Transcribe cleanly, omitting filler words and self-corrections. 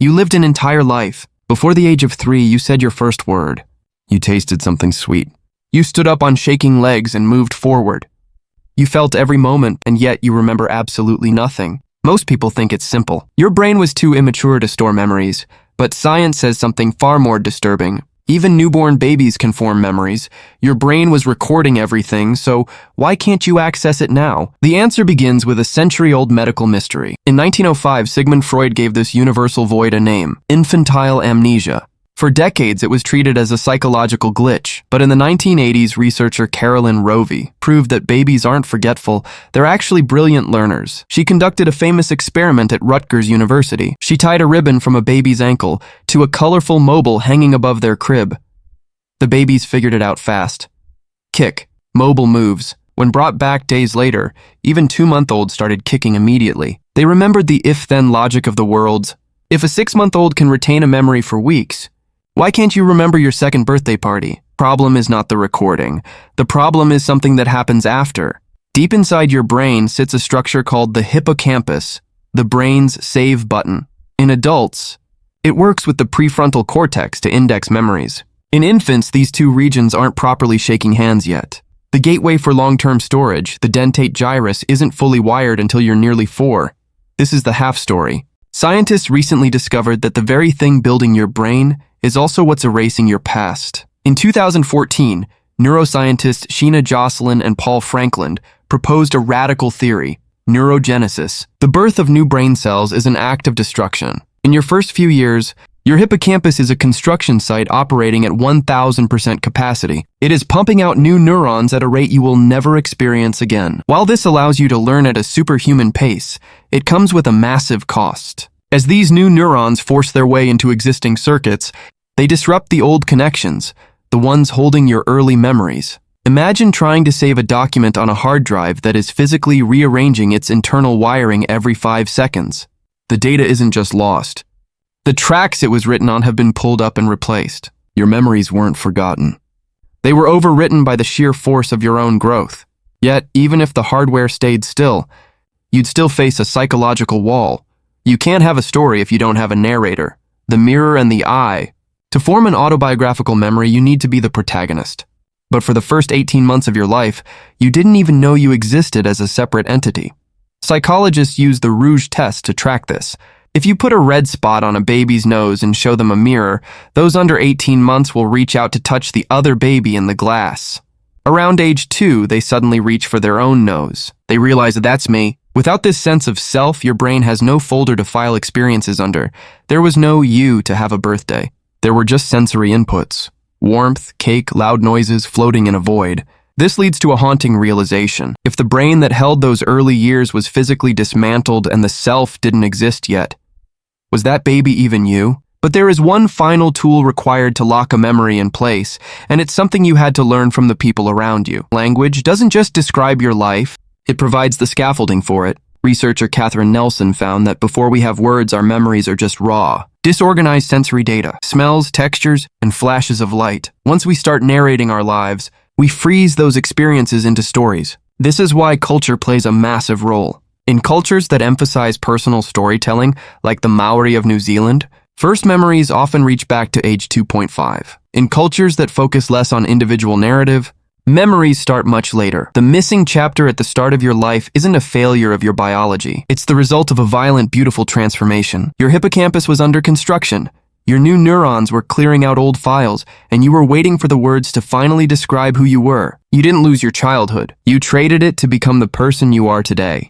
You lived an entire life. Before the age of 3, you said your first word. You tasted something sweet. You stood up on shaking legs and moved forward. You felt every moment, and yet you remember absolutely nothing. Most people think it's simple. Your brain was too immature to store memories, but science says something far more disturbing. Even newborn babies can form memories. Your brain was recording everything, so why can't you access it now? The answer begins with a century-old medical mystery. In 1905, Sigmund Freud gave this universal void a name: infantile amnesia. For decades, it was treated as a psychological glitch, but in the 1980s, researcher Carolyn Rovey proved that babies aren't forgetful, they're actually brilliant learners. She conducted a famous experiment at Rutgers University. She tied a ribbon from a baby's ankle to a colorful mobile hanging above their crib. The babies figured it out fast. Kick. Mobile moves. When brought back days later, even 2-month-olds started kicking immediately. They remembered the if-then logic of the worlds. If a 6-month-old can retain a memory for weeks, why can't you remember your second birthday party? Problem is not the recording. The problem is something that happens after. Deep inside your brain sits a structure called the hippocampus, the brain's save button. In adults, it works with the prefrontal cortex to index memories. In infants, these two regions aren't properly shaking hands yet. The gateway for long-term storage, the dentate gyrus, isn't fully wired until you're nearly 4. This is the half story. Scientists recently discovered that the very thing building your brain is also what's erasing your past. In 2014, neuroscientists Sheena Jocelyn and Paul Franklin proposed a radical theory: neurogenesis. The birth of new brain cells is an act of destruction. In your first few years, your hippocampus is a construction site operating at 1,000% capacity. It is pumping out new neurons at a rate you will never experience again. While this allows you to learn at a superhuman pace, it comes with a massive cost. As these new neurons force their way into existing circuits, they disrupt the old connections, the ones holding your early memories. Imagine trying to save a document on a hard drive that is physically rearranging its internal wiring every 5 seconds. The data isn't just lost. The tracks it was written on have been pulled up and replaced. Your memories weren't forgotten. They were overwritten by the sheer force of your own growth. Yet, even if the hardware stayed still, you'd still face a psychological wall. You can't have a story if you don't have a narrator, the mirror and the eye. To form an autobiographical memory, you need to be the protagonist. But for the first 18 months of your life, you didn't even know you existed as a separate entity. Psychologists use the Rouge test to track this. If you put a red spot on a baby's nose and show them a mirror, those under 18 months will reach out to touch the other baby in the glass. Around age 2, they suddenly reach for their own nose. They realize that that's me. Without this sense of self, your brain has no folder to file experiences under. There was no you to have a birthday. There were just sensory inputs. Warmth, cake, loud noises floating in a void. This leads to a haunting realization. If the brain that held those early years was physically dismantled and the self didn't exist yet, was that baby even you? But there is one final tool required to lock a memory in place, and it's something you had to learn from the people around you. Language doesn't just describe your life, it provides the scaffolding for it. Researcher Catherine Nelson found that before we have words, our memories are just raw, disorganized sensory data, smells, textures, and flashes of light. Once we start narrating our lives, we freeze those experiences into stories. This is why culture plays a massive role. In cultures that emphasize personal storytelling, like the Maori of New Zealand, first memories often reach back to age 2.5. In cultures that focus less on individual narrative, memories start much later. The missing chapter at the start of your life isn't a failure of your biology. It's the result of a violent, beautiful transformation. Your hippocampus was under construction. Your new neurons were clearing out old files, and you were waiting for the words to finally describe who you were. You didn't lose your childhood. You traded it to become the person you are today.